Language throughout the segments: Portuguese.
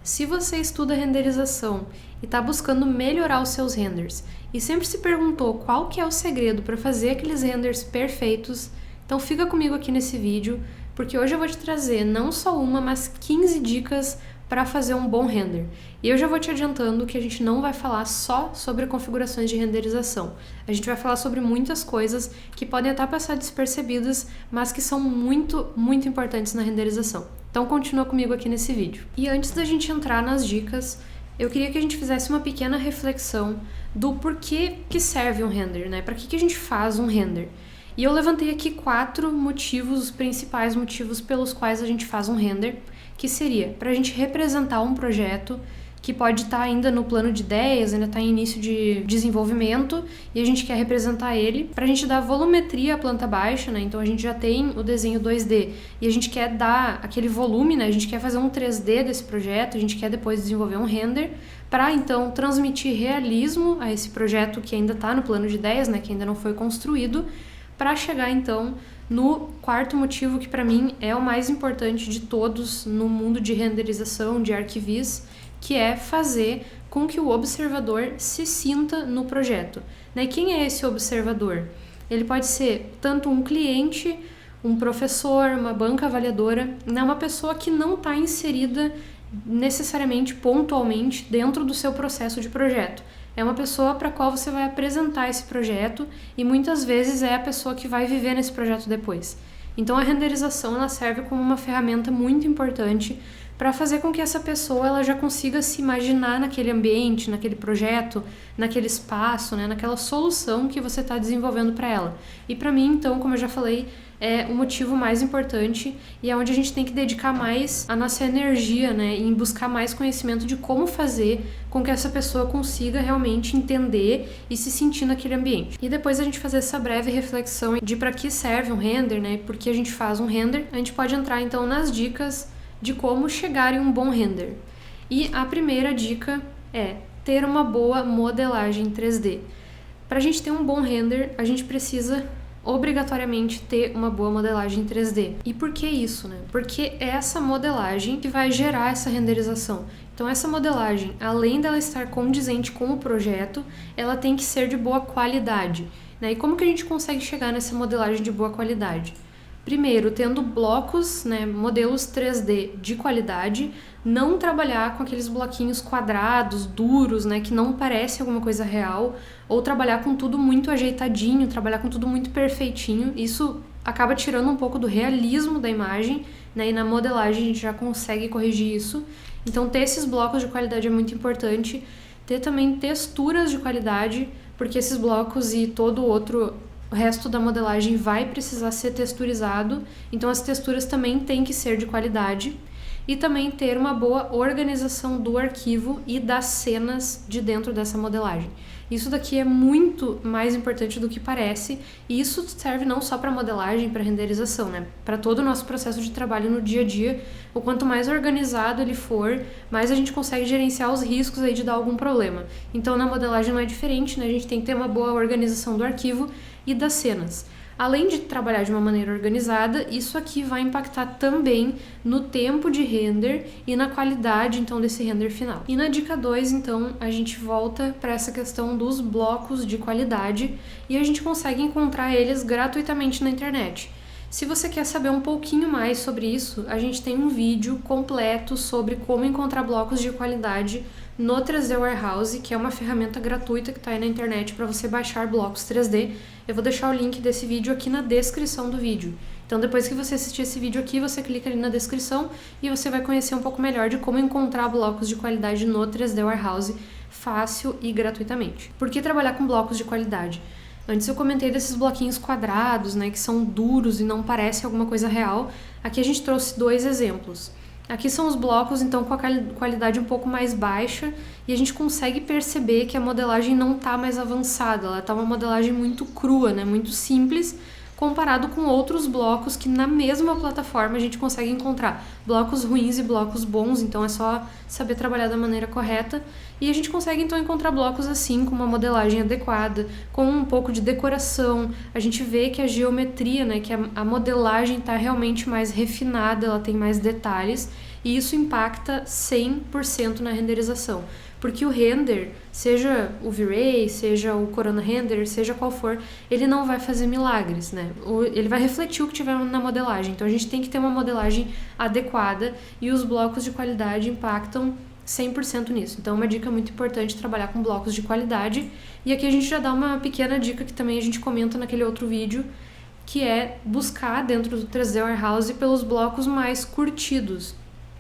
Se você estuda renderização e está buscando melhorar os seus renders e sempre se perguntou qual que é o segredo para fazer aqueles renders perfeitos, então fica comigo aqui nesse vídeo, porque hoje eu vou te trazer não só uma, mas 15 dicas para fazer um bom render. E eu já vou te adiantando que a gente não vai falar só sobre configurações de renderização. A gente vai falar sobre muitas coisas que podem até passar despercebidas, mas que são muito, muito importantes na renderização. Então continua comigo aqui nesse vídeo. E antes da gente entrar nas dicas, eu queria que a gente fizesse uma pequena reflexão do porquê que serve um render, né? Para que a gente faz um render? E eu levantei aqui 4 motivos, os principais motivos pelos quais a gente faz um render, que seria para a gente representar um projeto que pode estar ainda no plano de ideias, ainda está em início de desenvolvimento, e a gente quer representar ele, para a gente dar volumetria à planta baixa, né? Então a gente já tem o desenho 2D, e a gente quer dar aquele volume, né? A gente quer fazer um 3D desse projeto, a gente quer depois desenvolver um render, para então transmitir realismo a esse projeto que ainda está no plano de ideias, né? Que ainda não foi construído, para chegar então no 4º motivo, que para mim é o mais importante de todos no mundo de renderização, de arquivis, que é fazer com que o observador se sinta no projeto. E quem é esse observador? Ele pode ser tanto um cliente, um professor, uma banca avaliadora, uma pessoa que não está inserida necessariamente, pontualmente, dentro do seu processo de projeto. É uma pessoa para a qual você vai apresentar esse projeto e muitas vezes é a pessoa que vai viver nesse projeto depois. Então a renderização ela serve como uma ferramenta muito importante para fazer com que essa pessoa ela já consiga se imaginar naquele ambiente, naquele projeto, naquele espaço, né, naquela solução que você está desenvolvendo para ela. E para mim, então, como eu já falei, é o motivo mais importante e é onde a gente tem que dedicar mais a nossa energia, né, em buscar mais conhecimento de como fazer com que essa pessoa consiga realmente entender e se sentir naquele ambiente. E depois a gente fazer essa breve reflexão de para que serve um render, né, por que a gente faz um render, a gente pode entrar então nas dicas de como chegar em um bom render. E a primeira dica é ter uma boa modelagem 3D. Para a gente ter um bom render, a gente precisa obrigatoriamente ter uma boa modelagem 3D. E por que isso, né? Porque é essa modelagem que vai gerar essa renderização. Então essa modelagem, além dela estar condizente com o projeto, ela tem que ser de boa qualidade, né? E como que a gente consegue chegar nessa modelagem de boa qualidade? Primeiro, tendo blocos, né, modelos 3D de qualidade, não trabalhar com aqueles bloquinhos quadrados, duros, né, que não parece alguma coisa real, ou trabalhar com tudo muito ajeitadinho, trabalhar com tudo muito perfeitinho. Isso acaba tirando um pouco do realismo da imagem, né, e na modelagem a gente já consegue corrigir isso. Então ter esses blocos de qualidade é muito importante. Ter também texturas de qualidade, porque esses blocos e todo o resto da modelagem vai precisar ser texturizado, então as texturas também têm que ser de qualidade. E também ter uma boa organização do arquivo e das cenas de dentro dessa modelagem. Isso daqui é muito mais importante do que parece, e isso serve não só para modelagem, para renderização, né? Para todo o nosso processo de trabalho no dia a dia. O quanto mais organizado ele for, mais a gente consegue gerenciar os riscos aí de dar algum problema. Então na modelagem não é diferente, né? A gente tem que ter uma boa organização do arquivo e das cenas. Além de trabalhar de uma maneira organizada, isso aqui vai impactar também no tempo de render e na qualidade, então, desse render final. E na dica 2, então, a gente volta para essa questão dos blocos de qualidade e a gente consegue encontrar eles gratuitamente na internet. Se você quer saber um pouquinho mais sobre isso, a gente tem um vídeo completo sobre como encontrar blocos de qualidade no 3D Warehouse, que é uma ferramenta gratuita que está aí na internet para você baixar blocos 3D. Eu vou deixar o link desse vídeo aqui na descrição do vídeo. Então depois que você assistir esse vídeo aqui, você clica ali na descrição e você vai conhecer um pouco melhor de como encontrar blocos de qualidade no 3D Warehouse fácil e gratuitamente. Por que trabalhar com blocos de qualidade? Antes eu comentei desses bloquinhos quadrados, né, que são duros e não parecem alguma coisa real. Aqui a gente trouxe 2 exemplos. Aqui são os blocos, então, com a qualidade um pouco mais baixa, e a gente consegue perceber que a modelagem não está mais avançada, ela está uma modelagem muito crua, né, muito simples, comparado com outros blocos que na mesma plataforma a gente consegue encontrar blocos ruins e blocos bons, então é só saber trabalhar da maneira correta. E a gente consegue então encontrar blocos assim, com uma modelagem adequada, com um pouco de decoração. A gente vê que a geometria, né, que a modelagem está realmente mais refinada, ela tem mais detalhes. e isso impacta 100% na renderização. Porque o render, seja o V-Ray, seja o Corona Render, seja qual for, ele não vai fazer milagres, né? Ele vai refletir o que tiver na modelagem. Então a gente tem que ter uma modelagem adequada e os blocos de qualidade impactam 100% nisso. Então, uma dica muito importante é trabalhar com blocos de qualidade. E aqui a gente já dá uma pequena dica que também a gente comenta naquele outro vídeo, que é buscar dentro do 3D Warehouse pelos blocos mais curtidos,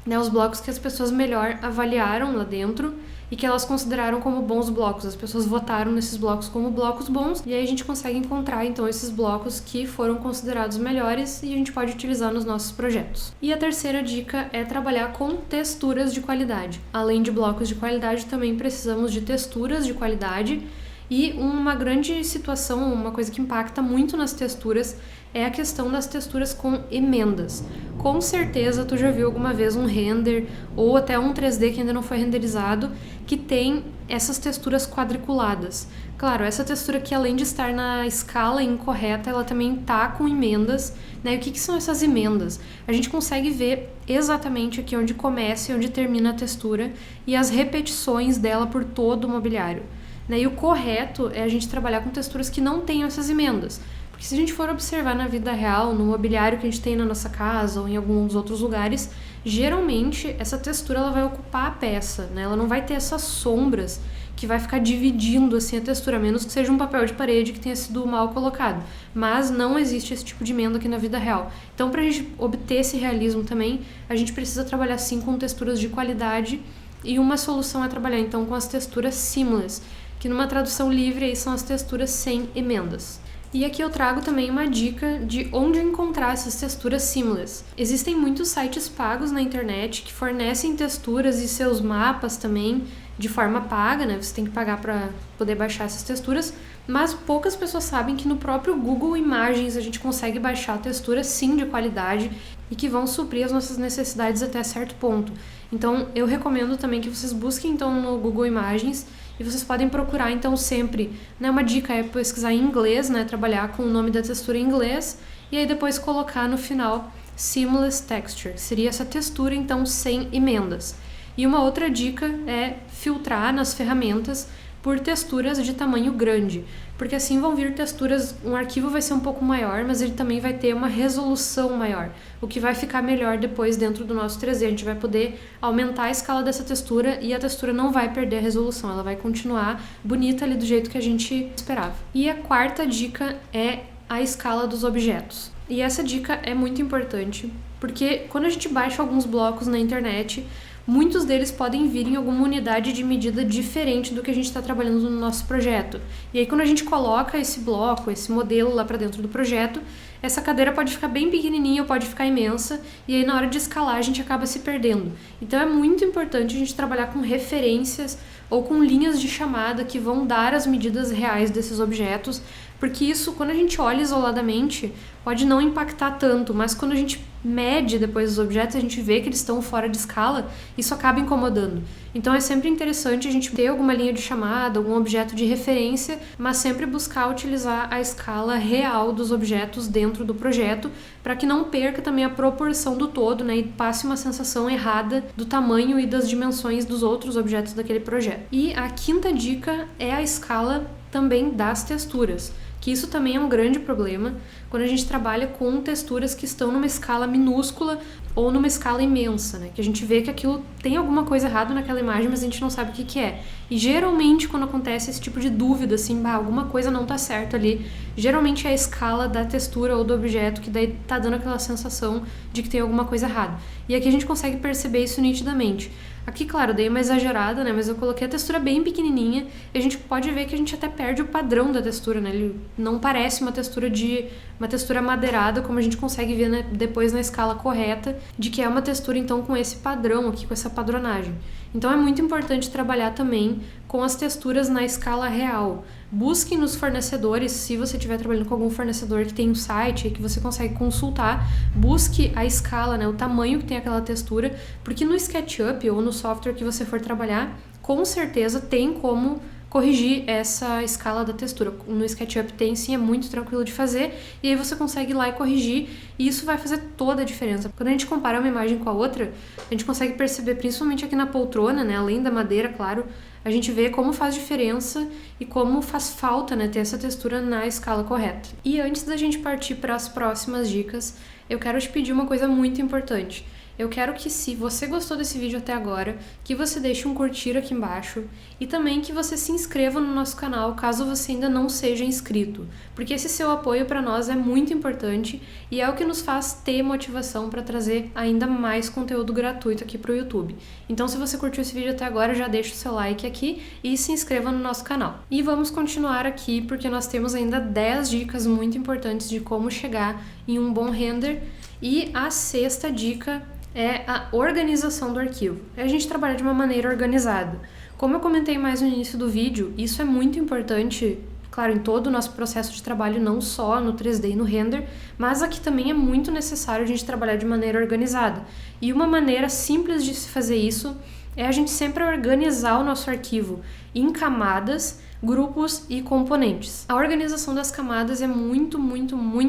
né? Os blocos que as pessoas melhor avaliaram lá dentro e que elas consideraram como bons blocos. As pessoas votaram nesses blocos como blocos bons e aí a gente consegue encontrar então esses blocos que foram considerados melhores e a gente pode utilizar nos nossos projetos. E a terceira dica é trabalhar com texturas de qualidade. Além de blocos de qualidade, também precisamos de texturas de qualidade. E uma grande situação, uma coisa que impacta muito nas texturas é a questão das texturas com emendas. Com certeza tu já viu alguma vez um render ou até um 3D que ainda não foi renderizado que tem essas texturas quadriculadas. Claro, essa textura que além de estar na escala incorreta, ela também tá com emendas, né? E o que são essas emendas? A gente consegue ver exatamente aqui onde começa e onde termina a textura e as repetições dela por todo o mobiliário. E o correto é a gente trabalhar com texturas que não tenham essas emendas. Porque se a gente for observar na vida real, no mobiliário que a gente tem na nossa casa ou em alguns outros lugares, geralmente essa textura ela vai ocupar a peça, né? Ela não vai ter essas sombras que vai ficar dividindo assim a textura, a menos que seja um papel de parede que tenha sido mal colocado. Mas não existe esse tipo de emenda aqui na vida real. Então, para a gente obter esse realismo também, a gente precisa trabalhar sim com texturas de qualidade e uma solução é trabalhar então com as texturas seamless, que numa tradução livre aí são as texturas sem emendas. E aqui eu trago também uma dica de onde encontrar essas texturas seamless. Existem muitos sites pagos na internet que fornecem texturas e seus mapas também de forma paga, né? Você tem que pagar para poder baixar essas texturas, mas poucas pessoas sabem que no próprio Google Imagens a gente consegue baixar texturas sim de qualidade e que vão suprir as nossas necessidades até certo ponto. Então eu recomendo também que vocês busquem então no Google Imagens e vocês podem procurar então sempre, né, uma dica é pesquisar em inglês, né, trabalhar com o nome da textura em inglês e aí depois colocar no final Seamless Texture, que seria essa textura então sem emendas. E uma outra dica é filtrar nas ferramentas por texturas de tamanho grande, porque assim vão vir texturas, um arquivo vai ser um pouco maior, mas ele também vai ter uma resolução maior, o que vai ficar melhor depois dentro do nosso 3D. A gente vai poder aumentar a escala dessa textura e a textura não vai perder a resolução, ela vai continuar bonita ali do jeito que a gente esperava. E a quarta dica é a escala dos objetos. E essa dica é muito importante, porque quando a gente baixa alguns blocos na internet, muitos deles podem vir em alguma unidade de medida diferente do que a gente está trabalhando no nosso projeto. E aí quando a gente coloca esse bloco, esse modelo lá para dentro do projeto, essa cadeira pode ficar bem pequenininha ou pode ficar imensa, e aí na hora de escalar a gente acaba se perdendo. Então é muito importante a gente trabalhar com referências ou com linhas de chamada que vão dar as medidas reais desses objetos, porque isso, quando a gente olha isoladamente, pode não impactar tanto, mas quando a gente mede depois os objetos, a gente vê que eles estão fora de escala, isso acaba incomodando. Então é sempre interessante a gente ter alguma linha de chamada, algum objeto de referência, mas sempre buscar utilizar a escala real dos objetos dentro do projeto, para que não perca também a proporção do todo, né, e passe uma sensação errada do tamanho e das dimensões dos outros objetos daquele projeto. E a quinta dica é a escala também das texturas, que isso também é um grande problema quando a gente trabalha com texturas que estão numa escala minúscula ou numa escala imensa, né? Que a gente vê que aquilo tem alguma coisa errada naquela imagem, mas a gente não sabe o que é. E geralmente quando acontece esse tipo de dúvida, assim, alguma coisa não tá certo ali, geralmente é a escala da textura ou do objeto que daí tá dando aquela sensação de que tem alguma coisa errada. E aqui a gente consegue perceber isso nitidamente. Aqui, claro, dei uma exagerada, né? Mas eu coloquei a textura bem pequenininha e a gente pode ver que a gente até perde o padrão da textura, né? Ele não parece uma textura madeirada, como a gente consegue ver, né, depois na escala correta, de que é uma textura, então, com esse padrão aqui, com essa padronagem. Então, é muito importante trabalhar também com as texturas na escala real. Busque nos fornecedores, se você estiver trabalhando com algum fornecedor que tem um site que você consegue consultar, busque a escala, né, o tamanho que tem aquela textura, porque no SketchUp ou no software que você for trabalhar, com certeza tem como corrigir essa escala da textura. No SketchUp tem sim, é muito tranquilo de fazer, e aí você consegue ir lá e corrigir, e isso vai fazer toda a diferença. Quando a gente compara uma imagem com a outra, a gente consegue perceber, principalmente aqui na poltrona, né, além da madeira, claro, a gente vê como faz diferença e como faz falta, né, ter essa textura na escala correta. E antes da gente partir para as próximas dicas, eu quero te pedir uma coisa muito importante. Eu quero que, se você gostou desse vídeo até agora, que você deixe um curtir aqui embaixo e também que você se inscreva no nosso canal caso você ainda não seja inscrito, porque esse seu apoio para nós é muito importante e é o que nos faz ter motivação para trazer ainda mais conteúdo gratuito aqui para o YouTube. Então, se você curtiu esse vídeo até agora, já deixa o seu like aqui e se inscreva no nosso canal. E vamos continuar aqui porque nós temos ainda 10 dicas muito importantes de como chegar em um bom render, e a sexta dica é a organização do arquivo. É a gente trabalhar de uma maneira organizada. Como eu comentei mais no início do vídeo, isso é muito importante, claro, em todo o nosso processo de trabalho, não só no 3D e no render, mas aqui também é muito necessário a gente trabalhar de maneira organizada. E uma maneira simples de se fazer isso é a gente sempre organizar o nosso arquivo em camadas, grupos e componentes. A organização das camadas é muito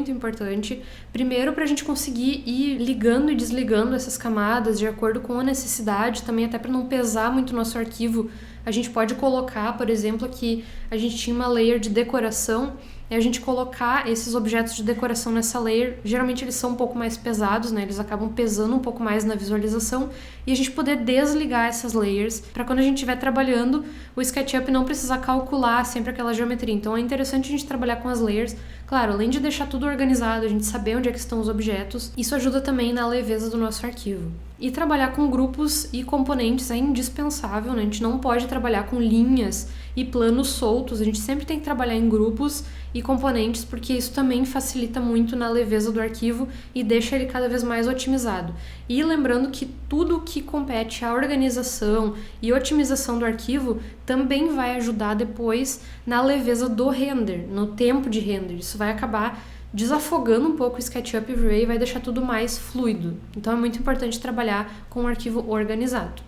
importante. Primeiro, para a gente conseguir ir ligando e desligando essas camadas de acordo com a necessidade, também até para não pesar muito o nosso arquivo. A gente pode colocar, por exemplo, aqui a gente tinha uma layer de decoração, é a gente colocar esses objetos de decoração nessa layer. Geralmente eles são um pouco mais pesados, né? Eles acabam pesando um pouco mais na visualização, e a gente poder desligar essas layers para quando a gente estiver trabalhando, o SketchUp não precisar calcular sempre aquela geometria. Então é interessante a gente trabalhar com as layers. Claro, além de deixar tudo organizado, a gente saber onde é que estão os objetos, isso ajuda também na leveza do nosso arquivo. E trabalhar com grupos e componentes é indispensável, né? A gente não pode trabalhar com linhas e planos soltos, a gente sempre tem que trabalhar em grupos e componentes, porque isso também facilita muito na leveza do arquivo e deixa ele cada vez mais otimizado. E lembrando que tudo que compete à organização e otimização do arquivo também vai ajudar depois na leveza do render, no tempo de render. Isso vai acabar desafogando um pouco o SketchUp e V-Ray e vai deixar tudo mais fluido. Então é muito importante trabalhar com um arquivo organizado.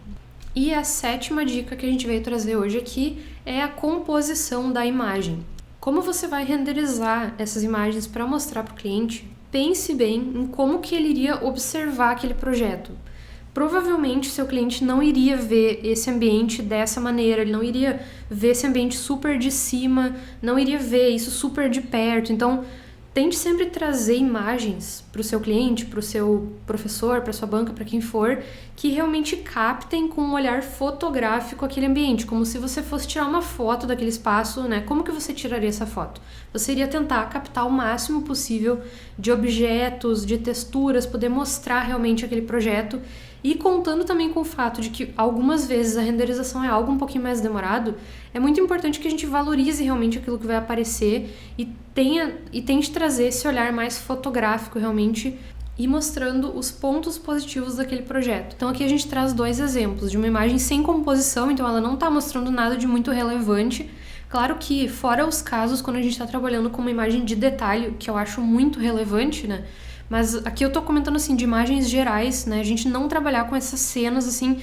E a sétima dica que a gente veio trazer hoje aqui é a composição da imagem. Como você vai renderizar essas imagens para mostrar para o cliente, pense bem em como que ele iria observar aquele projeto. Provavelmente o seu cliente não iria ver esse ambiente dessa maneira, ele não iria ver esse ambiente super de cima, não iria ver isso super de perto. Então, tente sempre trazer imagens para o seu cliente, para o seu professor, para a sua banca, para quem for, que realmente captem com um olhar fotográfico aquele ambiente, como se você fosse tirar uma foto daquele espaço, né? Como que você tiraria essa foto? Você iria tentar captar o máximo possível de objetos, de texturas, poder mostrar realmente aquele projeto, e contando também com o fato de que algumas vezes a renderização é algo um pouquinho mais demorado, é muito importante que a gente valorize realmente aquilo que vai aparecer e tente trazer esse olhar mais fotográfico realmente e mostrando os pontos positivos daquele projeto. Então aqui a gente traz 2 exemplos de uma imagem sem composição, então ela não está mostrando nada de muito relevante. Claro que, fora os casos quando a gente está trabalhando com uma imagem de detalhe, que eu acho muito relevante, né? Mas aqui eu tô comentando assim de imagens gerais, né? A gente não trabalhar com essas cenas assim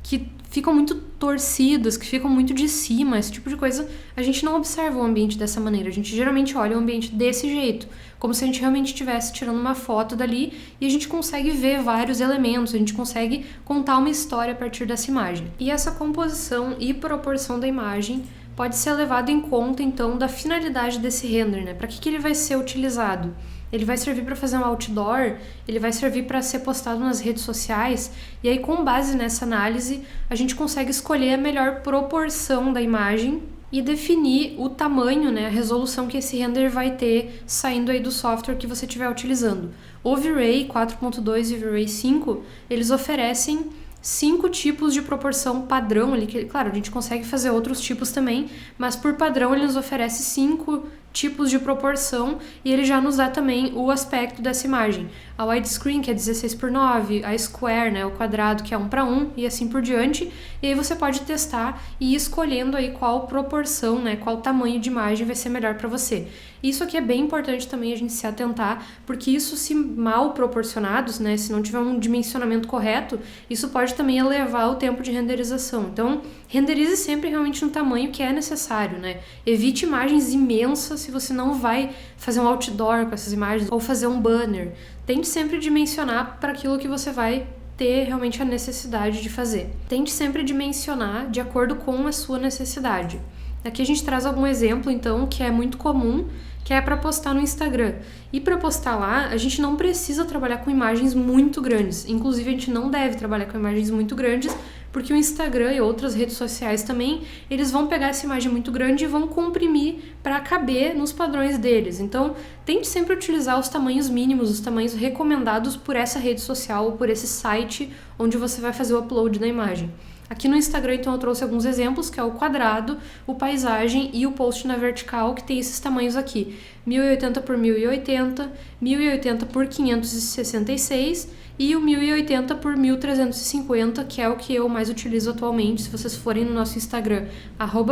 que ficam muito torcidas, que ficam muito de cima, esse tipo de coisa. A gente não observa o ambiente dessa maneira. A gente geralmente olha o ambiente desse jeito, como se a gente realmente estivesse tirando uma foto dali, e a gente consegue ver vários elementos, a gente consegue contar uma história a partir dessa imagem. E essa composição e proporção da imagem pode ser levado em conta, então, da finalidade desse render, né? Para que ele vai ser utilizado? Ele vai servir para fazer um outdoor, ele vai servir para ser postado nas redes sociais, e aí, com base nessa análise, a gente consegue escolher a melhor proporção da imagem e definir o tamanho, né, a resolução que esse render vai ter saindo aí do software que você estiver utilizando. O V-Ray 4.2 e o V-Ray 5, eles oferecem 5 tipos de proporção padrão ali, que, claro, a gente consegue fazer outros tipos também, mas por padrão ele nos oferece 5 tipos de proporção e ele já nos dá também o aspecto dessa imagem. A widescreen, que é 16:9, a square, né, o quadrado, que é 1:1 e assim por diante. E aí você pode testar e ir escolhendo aí qual proporção, né, qual tamanho de imagem vai ser melhor para você. Isso aqui é bem importante também a gente se atentar, porque isso, se mal proporcionados, né, se não tiver um dimensionamento correto, isso pode também elevar o tempo de renderização. Então, renderize sempre realmente no tamanho que é necessário, né? Evite imagens imensas se você não vai fazer um outdoor com essas imagens ou fazer um banner. Tente sempre dimensionar para aquilo que você vai ter realmente a necessidade de fazer. Tente sempre dimensionar de acordo com a sua necessidade. Aqui a gente traz algum exemplo, então, que é muito comum, que é para postar no Instagram. E para postar lá, a gente não precisa trabalhar com imagens muito grandes. Inclusive, a gente não deve trabalhar com imagens muito grandes, porque o Instagram e outras redes sociais também, eles vão pegar essa imagem muito grande e vão comprimir para caber nos padrões deles. Então, tente sempre utilizar os tamanhos mínimos, os tamanhos recomendados por essa rede social ou por esse site onde você vai fazer o upload da imagem. Aqui no Instagram, então, eu trouxe alguns exemplos, que é o quadrado, o paisagem e o post na vertical, que tem esses tamanhos aqui. 1080 por 1080, 1080 por 566 e o 1080 por 1350, que é o que eu mais utilizo atualmente. Se vocês forem no nosso Instagram,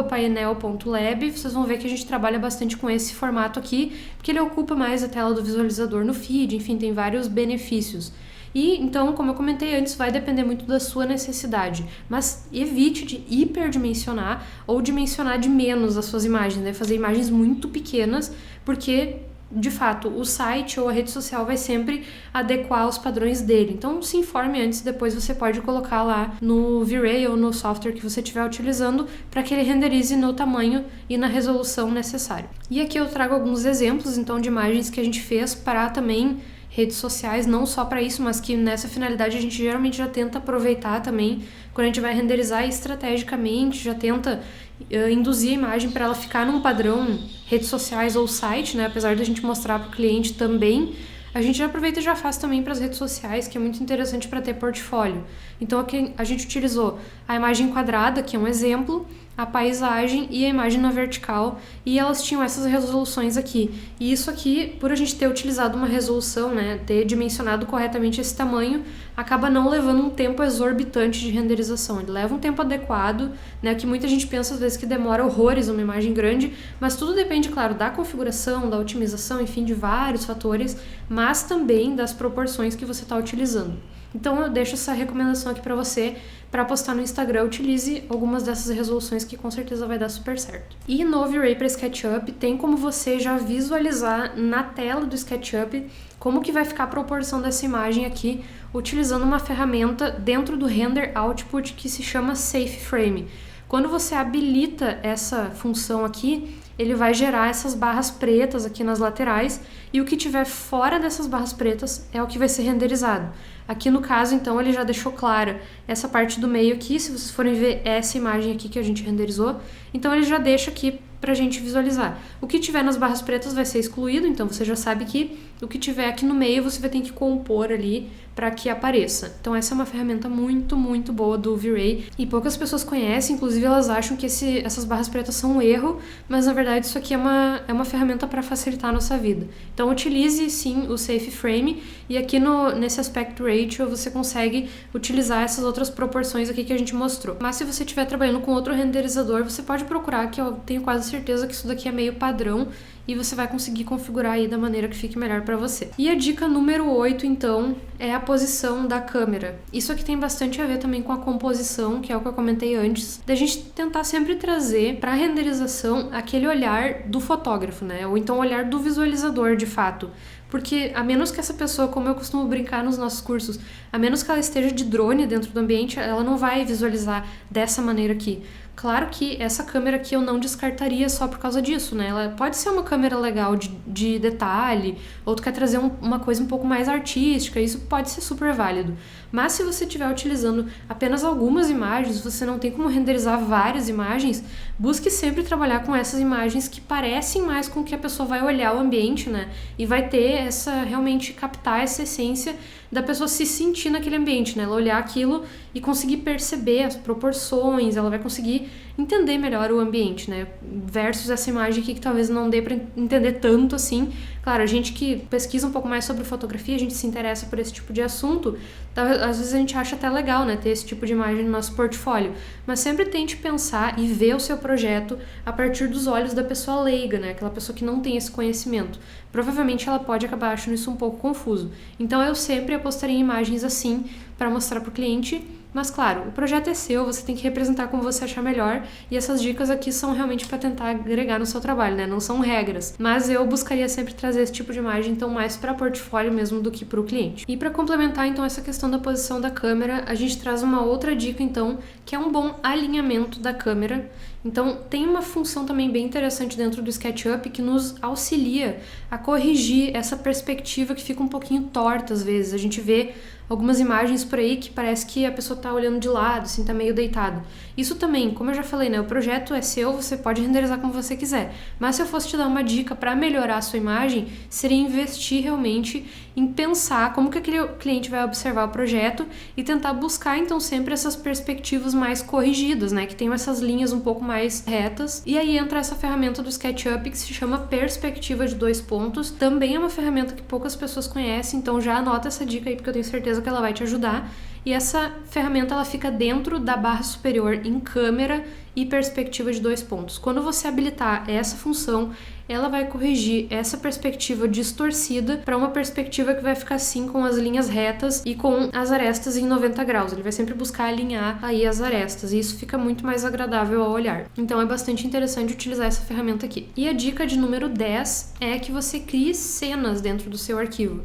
@painel.lab, vocês vão ver que a gente trabalha bastante com esse formato aqui, porque ele ocupa mais a tela do visualizador no feed, enfim, tem vários benefícios. E, então, como eu comentei antes, vai depender muito da sua necessidade. Mas evite de hiperdimensionar ou dimensionar de menos as suas imagens, né? Fazer imagens muito pequenas, porque, de fato, o site ou a rede social vai sempre adequar os padrões dele. Então, se informe antes, depois você pode colocar lá no V-Ray ou no software que você estiver utilizando para que ele renderize no tamanho e na resolução necessária. E aqui eu trago alguns exemplos, então, de imagens que a gente fez para também redes sociais, não só para isso, mas que nessa finalidade a gente geralmente já tenta aproveitar também quando a gente vai renderizar estrategicamente, já tenta induzir a imagem para ela ficar num padrão redes sociais ou site, né? Apesar da gente mostrar para o cliente também, a gente já aproveita e já faz também para as redes sociais, que é muito interessante para ter portfólio. Então aqui a gente utilizou a imagem quadrada, que é um exemplo, a paisagem e a imagem na vertical, e elas tinham essas resoluções aqui. E isso aqui, por a gente ter utilizado uma resolução, né, ter dimensionado corretamente esse tamanho, acaba não levando um tempo exorbitante de renderização. Ele leva um tempo adequado, né, que muita gente pensa às vezes que demora horrores uma imagem grande, mas tudo depende, claro, da configuração, da otimização, enfim, de vários fatores, mas também das proporções que você está utilizando. Então eu deixo essa recomendação aqui para você, para postar no Instagram, utilize algumas dessas resoluções que com certeza vai dar super certo. E no V-Ray para SketchUp tem como você já visualizar na tela do SketchUp como que vai ficar a proporção dessa imagem aqui, utilizando uma ferramenta dentro do Render Output que se chama Safe Frame. Quando você habilita essa função aqui, ele vai gerar essas barras pretas aqui nas laterais e o que tiver fora dessas barras pretas é o que vai ser renderizado. Aqui no caso, então, ele já deixou clara essa parte do meio aqui, se vocês forem ver essa imagem aqui que a gente renderizou, então ele já deixa aqui pra gente visualizar. O que tiver nas barras pretas vai ser excluído, então você já sabe que o que tiver aqui no meio você vai ter que compor ali para que apareça. Então essa é uma ferramenta muito, muito boa do V-Ray e poucas pessoas conhecem, inclusive elas acham que essas barras pretas são um erro, mas na verdade isso aqui é uma ferramenta para facilitar a nossa vida. Então utilize sim o Safe Frame e aqui nesse Aspect Ratio você consegue utilizar essas outras proporções aqui que a gente mostrou. Mas se você estiver trabalhando com outro renderizador, você pode procurar, que eu tenho quase certeza que isso daqui é meio padrão e você vai conseguir configurar aí da maneira que fique melhor para você. E a dica número 8, então, é a posição da câmera. Isso aqui tem bastante a ver também com a composição, que é o que eu comentei antes, da gente tentar sempre trazer para a renderização aquele olhar do fotógrafo, né? Ou então o olhar do visualizador, de fato. Porque a menos que essa pessoa, como eu costumo brincar nos nossos cursos, a menos que ela esteja de drone dentro do ambiente, ela não vai visualizar dessa maneira aqui. Claro que essa câmera aqui eu não descartaria só por causa disso, né? Ela pode ser uma câmera legal de detalhe, ou tu quer trazer uma coisa um pouco mais artística, isso pode ser super válido. Mas se você estiver utilizando apenas algumas imagens, você não tem como renderizar várias imagens, busque sempre trabalhar com essas imagens que parecem mais com que a pessoa vai olhar o ambiente, né? E vai ter realmente captar essa essência da pessoa se sentir naquele ambiente, né? Ela olhar aquilo e conseguir perceber as proporções, ela vai conseguir entender melhor o ambiente, né? Versus essa imagem aqui que talvez não dê para entender tanto assim. Claro, a gente que pesquisa um pouco mais sobre fotografia, a gente se interessa por esse tipo de assunto, às vezes a gente acha até legal, né, ter esse tipo de imagem no nosso portfólio, mas sempre tente pensar e ver o seu projeto a partir dos olhos da pessoa leiga, né, aquela pessoa que não tem esse conhecimento. Provavelmente ela pode acabar achando isso um pouco confuso. Então eu sempre apostaria em imagens assim para mostrar para o cliente. Mas claro, o projeto é seu, você tem que representar como você achar melhor, e essas dicas aqui são realmente para tentar agregar no seu trabalho, né? Não são regras. Mas eu buscaria sempre trazer esse tipo de imagem, então mais para portfólio mesmo do que para o cliente. E para complementar então essa questão da posição da câmera, a gente traz uma outra dica então, que é um bom alinhamento da câmera. Então tem uma função também bem interessante dentro do SketchUp que nos auxilia a corrigir essa perspectiva que fica um pouquinho torta às vezes. A gente vê algumas imagens por aí que parece que a pessoa tá olhando de lado, assim, tá meio deitado. Isso também, como eu já falei, né, o projeto é seu, você pode renderizar como você quiser. Mas se eu fosse te dar uma dica para melhorar a sua imagem, seria investir realmente em pensar como que aquele cliente vai observar o projeto e tentar buscar, então, sempre essas perspectivas mais corrigidas, né, que tem essas linhas um pouco mais retas. E aí entra essa ferramenta do SketchUp que se chama perspectiva de 2 pontos. Também é uma ferramenta que poucas pessoas conhecem, então já anota essa dica aí porque eu tenho certeza que ela vai te ajudar. E essa ferramenta ela fica dentro da barra superior em câmera e perspectiva de 2 pontos. Quando você habilitar essa função, ela vai corrigir essa perspectiva distorcida para uma perspectiva que vai ficar assim com as linhas retas e com as arestas em 90 graus. Ele vai sempre buscar alinhar aí as arestas e isso fica muito mais agradável ao olhar. Então é bastante interessante utilizar essa ferramenta aqui. E a dica de número 10 é que você crie cenas dentro do seu arquivo.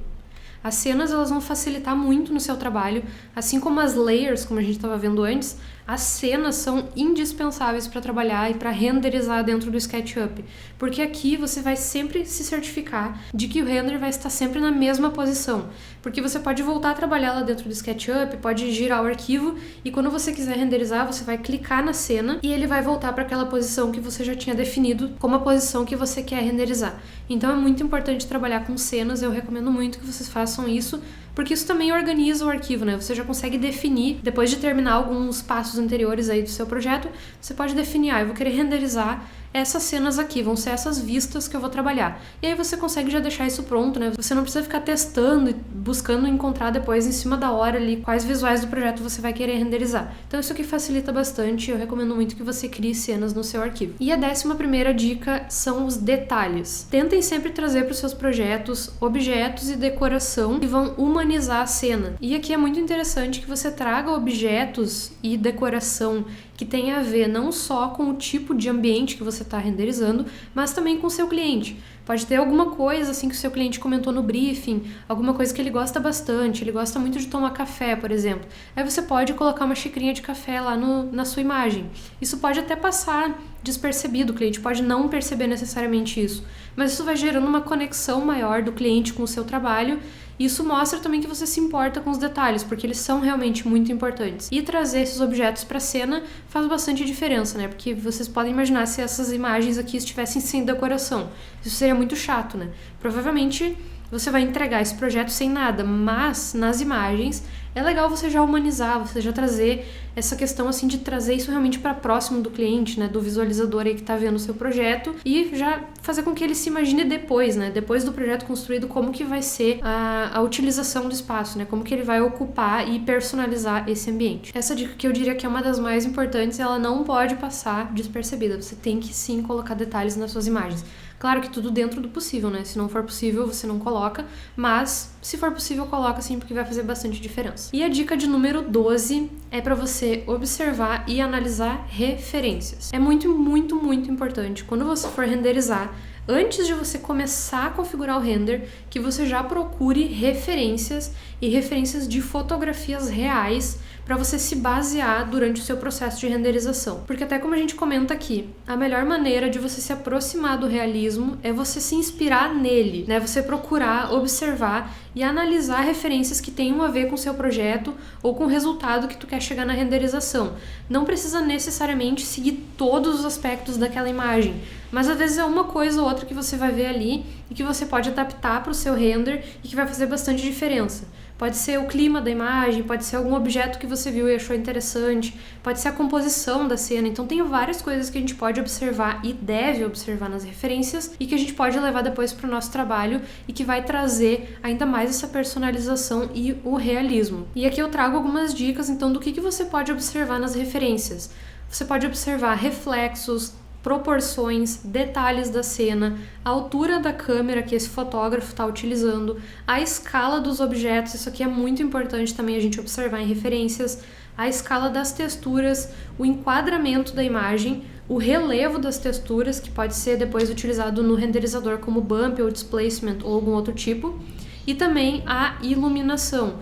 As cenas elas vão facilitar muito no seu trabalho, assim como as layers, como a gente estava vendo antes, as cenas são indispensáveis para trabalhar e para renderizar dentro do SketchUp, porque aqui você vai sempre se certificar de que o render vai estar sempre na mesma posição, porque você pode voltar a trabalhar lá dentro do SketchUp, pode girar o arquivo e quando você quiser renderizar, você vai clicar na cena e ele vai voltar para aquela posição que você já tinha definido como a posição que você quer renderizar. Então é muito importante trabalhar com cenas, eu recomendo muito que vocês façam isso, porque isso também organiza o arquivo, né? Você já consegue definir, depois de terminar alguns passos anteriores aí do seu projeto, você pode definir, eu vou querer renderizar essas cenas aqui, vão ser essas vistas que eu vou trabalhar. E aí você consegue já deixar isso pronto, né? Você não precisa ficar testando e buscando encontrar depois em cima da hora ali quais visuais do projeto você vai querer renderizar. Então isso aqui facilita bastante, eu recomendo muito que você crie cenas no seu arquivo. E a 11ª dica são os detalhes. Tentem sempre trazer para os seus projetos objetos e decoração que vão humanizar a cena. E aqui é muito interessante que você traga objetos e decoração que tem a ver não só com o tipo de ambiente que você está renderizando, mas também com o seu cliente. Pode ter alguma coisa assim que o seu cliente comentou no briefing, alguma coisa que ele gosta bastante, ele gosta muito de tomar café, por exemplo. Aí você pode colocar uma xicrinha de café lá na sua imagem. Isso pode até passar despercebido, o cliente pode não perceber necessariamente isso, mas isso vai gerando uma conexão maior do cliente com o seu trabalho. Isso mostra também que você se importa com os detalhes, porque eles são realmente muito importantes. E trazer esses objetos para a cena faz bastante diferença, né? Porque vocês podem imaginar se essas imagens aqui estivessem sem decoração. Isso seria muito chato, né? Provavelmente você vai entregar esse projeto sem nada, mas nas imagens é legal você já humanizar, você já trazer essa questão assim de trazer isso realmente para próximo do cliente, né, do visualizador aí que tá vendo o seu projeto e já fazer com que ele se imagine depois, né, depois do projeto construído, como que vai ser a utilização do espaço, né, como que ele vai ocupar e personalizar esse ambiente. Essa dica que eu diria que é uma das mais importantes, ela não pode passar despercebida, você tem que sim colocar detalhes nas suas imagens. Claro que tudo dentro do possível, né? Se não for possível, você não coloca, mas se for possível, coloca sim, porque vai fazer bastante diferença. E a dica de número 12 é para você observar e analisar referências. É muito, muito, muito importante, quando você for renderizar, antes de você começar a configurar o render, que você já procure referências e referências de fotografias reais para você se basear durante o seu processo de renderização. Porque até como a gente comenta aqui, a melhor maneira de você se aproximar do realismo é você se inspirar nele, né? Você procurar, observar e analisar referências que tenham a ver com o seu projeto ou com o resultado que tu quer chegar na renderização. Não precisa necessariamente seguir todos os aspectos daquela imagem, mas às vezes é uma coisa ou outra que você vai ver ali e que você pode adaptar para o seu render e que vai fazer bastante diferença. Pode ser o clima da imagem, pode ser algum objeto que você viu e achou interessante, pode ser a composição da cena. Então tem várias coisas que a gente pode observar e deve observar nas referências e que a gente pode levar depois para o nosso trabalho e que vai trazer ainda mais essa personalização e o realismo. E aqui eu trago algumas dicas então do que você pode observar nas referências. Você pode observar reflexos, proporções, detalhes da cena, a altura da câmera que esse fotógrafo está utilizando, a escala dos objetos, isso aqui é muito importante também a gente observar em referências, a escala das texturas, o enquadramento da imagem, o relevo das texturas, que pode ser depois utilizado no renderizador como bump ou displacement ou algum outro tipo, e também a iluminação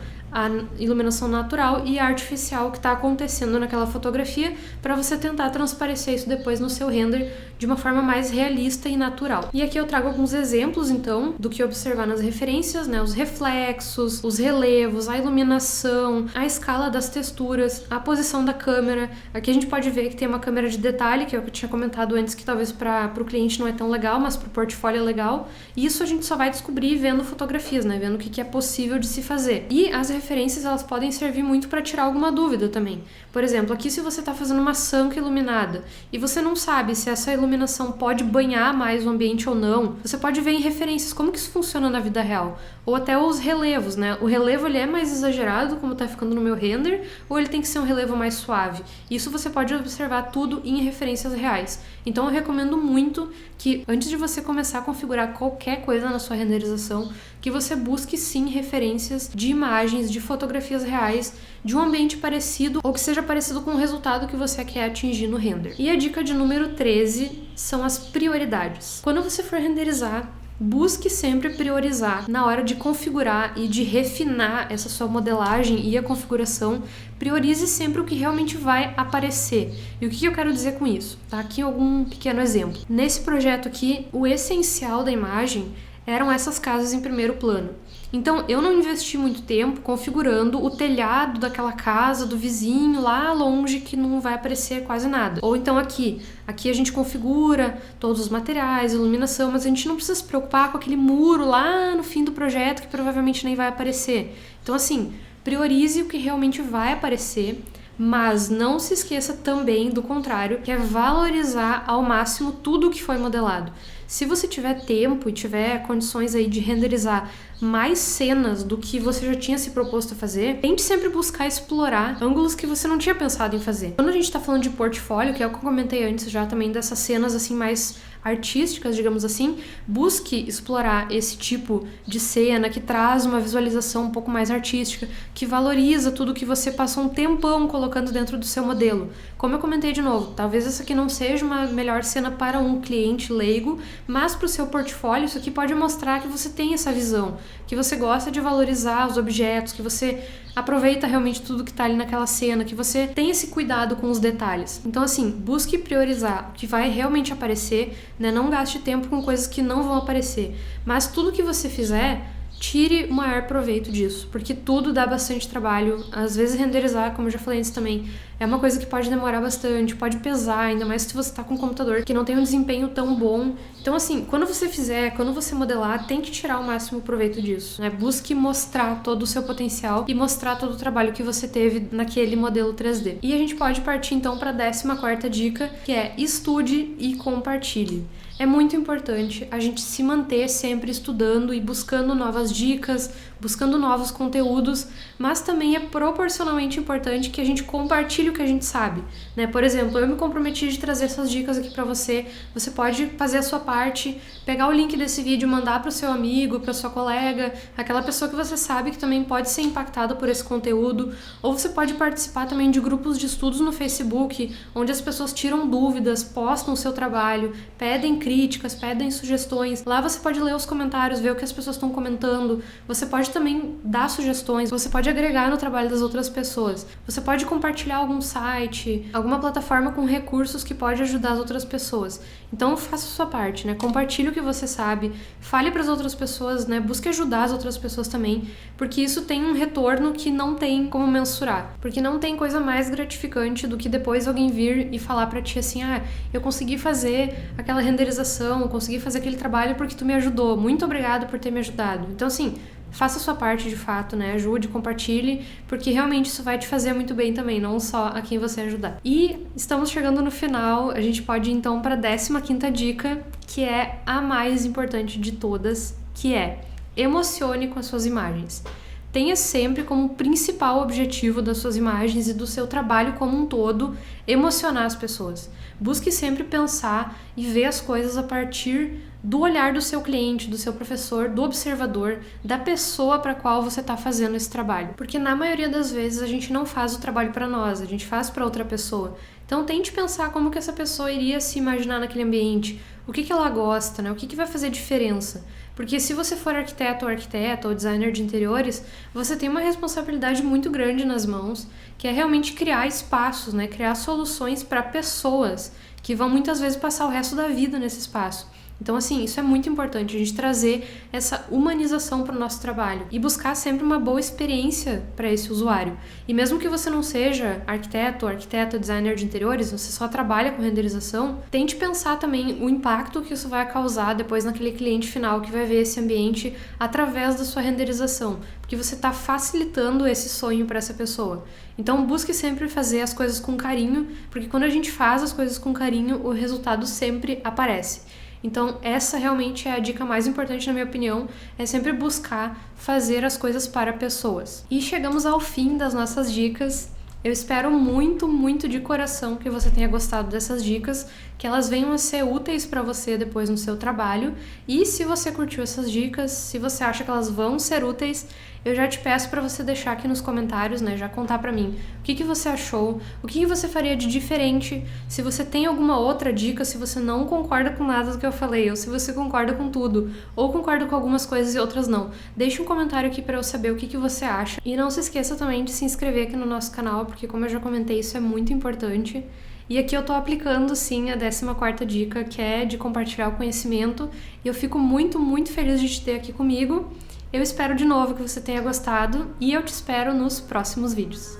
natural e artificial que está acontecendo naquela fotografia para você tentar transparecer isso depois no seu render de uma forma mais realista e natural. E aqui eu trago alguns exemplos então do que observar nas referências, né? Os reflexos, os relevos, a iluminação, a escala das texturas, a posição da câmera. Aqui a gente pode ver que tem uma câmera de detalhe, que é o que eu tinha comentado antes, que talvez para o cliente não é tão legal, mas para o portfólio é legal. E isso a gente só vai descobrir vendo fotografias, né? Vendo o que é possível de se fazer. E as referências, elas podem servir muito para tirar alguma dúvida também. Por exemplo, aqui se você está fazendo uma sanca iluminada e você não sabe se essa iluminação pode banhar mais o ambiente ou não, você pode ver em referências como que isso funciona na vida real. Ou até os relevos, né? O relevo ele é mais exagerado, como está ficando no meu render, ou ele tem que ser um relevo mais suave. Isso você pode observar tudo em referências reais. Então eu recomendo muito que antes de você começar a configurar qualquer coisa na sua renderização, que você busque sim referências de imagens, de fotografias reais, de um ambiente parecido ou que seja parecido com o resultado que você quer atingir no render. E a dica de número 13 são as prioridades. Quando você for renderizar, busque sempre priorizar na hora de configurar e de refinar essa sua modelagem e a configuração. Priorize sempre o que realmente vai aparecer. E o que eu quero dizer com isso? Tá? Aqui algum pequeno exemplo. Nesse projeto aqui, o essencial da imagem eram essas casas em primeiro plano. Então, eu não investi muito tempo configurando o telhado daquela casa, do vizinho lá longe, que não vai aparecer quase nada. Ou então aqui a gente configura todos os materiais, iluminação, mas a gente não precisa se preocupar com aquele muro lá no fim do projeto que provavelmente nem vai aparecer. Então, assim, priorize o que realmente vai aparecer, mas não se esqueça também do contrário, que é valorizar ao máximo tudo o que foi modelado. Se você tiver tempo e tiver condições aí de renderizar mais cenas do que você já tinha se proposto a fazer, tente sempre buscar explorar ângulos que você não tinha pensado em fazer. Quando a gente tá falando de portfólio, que é o que eu comentei antes já também dessas cenas assim mais artísticas, digamos assim, busque explorar esse tipo de cena que traz uma visualização um pouco mais artística, que valoriza tudo que você passou um tempão colocando dentro do seu modelo. Como eu comentei de novo, talvez essa aqui não seja uma melhor cena para um cliente leigo, mas para o seu portfólio isso aqui pode mostrar que você tem essa visão, que você gosta de valorizar os objetos, que você aproveita realmente tudo que está ali naquela cena, que você tem esse cuidado com os detalhes. Então assim, busque priorizar o que vai realmente aparecer, né? Não gaste tempo com coisas que não vão aparecer, mas tudo que você fizer, tire o maior proveito disso, porque tudo dá bastante trabalho. Às vezes renderizar, como eu já falei antes também, é uma coisa que pode demorar bastante, pode pesar, ainda mais se você está com um computador que não tem um desempenho tão bom. Então assim, quando você fizer, quando você modelar, tem que tirar o máximo proveito disso, né? Busque mostrar todo o seu potencial e mostrar todo o trabalho que você teve naquele modelo 3D. E a gente pode partir então para a 14ª dica, que é estude e compartilhe. É muito importante a gente se manter sempre estudando e buscando novas dicas, buscando novos conteúdos, mas também é proporcionalmente importante que a gente compartilhe compartilhe o que a gente sabe, né? Por exemplo, eu me comprometi de trazer essas dicas aqui pra você. Você pode fazer a sua parte, pegar o link desse vídeo, mandar pro seu amigo, pra sua colega, aquela pessoa que você sabe que também pode ser impactada por esse conteúdo. Ou você pode participar também de grupos de estudos no Facebook, onde as pessoas tiram dúvidas, postam o seu trabalho, pedem críticas, pedem sugestões. Lá você pode ler os comentários, ver o que as pessoas estão comentando. Você pode também dar sugestões, você pode agregar no trabalho das outras pessoas. Você pode compartilhar algum site, alguma plataforma com recursos que pode ajudar as outras pessoas. Então faça a sua parte, né? Compartilhe o que você sabe, fale para as outras pessoas, né? Busque ajudar as outras pessoas também, porque isso tem um retorno que não tem como mensurar. Porque não tem coisa mais gratificante do que depois alguém vir e falar para ti assim: ah, eu consegui fazer aquela renderização, eu consegui fazer aquele trabalho porque tu me ajudou. Muito obrigado por ter me ajudado. Então assim, faça a sua parte de fato, né? Ajude, compartilhe, porque realmente isso vai te fazer muito bem também, não só a quem você ajudar. E estamos chegando no final, a gente pode ir então para a 15ª dica, que é a mais importante de todas, que é: emocione com as suas imagens. Tenha sempre como principal objetivo das suas imagens e do seu trabalho como um todo emocionar as pessoas. Busque sempre pensar e ver as coisas a partir do olhar do seu cliente, do seu professor, do observador, da pessoa para a qual você está fazendo esse trabalho. Porque na maioria das vezes a gente não faz o trabalho para nós, a gente faz para outra pessoa. Então tente pensar como que essa pessoa iria se imaginar naquele ambiente, o que ela gosta, né? O que vai fazer diferença. Porque se você for arquiteto ou designer de interiores, você tem uma responsabilidade muito grande nas mãos, que é realmente criar espaços, né? Criar soluções para pessoas que vão muitas vezes passar o resto da vida nesse espaço. Então, assim, isso é muito importante, a gente trazer essa humanização para o nosso trabalho e buscar sempre uma boa experiência para esse usuário. E mesmo que você não seja arquiteto, designer de interiores, você só trabalha com renderização, tente pensar também o impacto que isso vai causar depois naquele cliente final que vai ver esse ambiente através da sua renderização, porque você está facilitando esse sonho para essa pessoa. Então, busque sempre fazer as coisas com carinho, porque quando a gente faz as coisas com carinho, o resultado sempre aparece. Então, essa realmente é a dica mais importante, na minha opinião, é sempre buscar fazer as coisas para pessoas. E chegamos ao fim das nossas dicas. Eu espero muito, muito de coração que você tenha gostado dessas dicas, que elas venham a ser úteis para você depois no seu trabalho. E se você curtiu essas dicas, se você acha que elas vão ser úteis, eu já te peço para você deixar aqui nos comentários, né, já contar para mim o que você achou, o que você faria de diferente, se você tem alguma outra dica, se você não concorda com nada do que eu falei, ou se você concorda com tudo, ou concorda com algumas coisas e outras não. Deixa um comentário aqui para eu saber o que você acha. E não se esqueça também de se inscrever aqui no nosso canal, porque como eu já comentei, isso é muito importante. E aqui eu tô aplicando sim a 14ª dica, que é de compartilhar o conhecimento, e eu fico muito, muito feliz de te ter aqui comigo. Eu espero de novo que você tenha gostado e eu te espero nos próximos vídeos.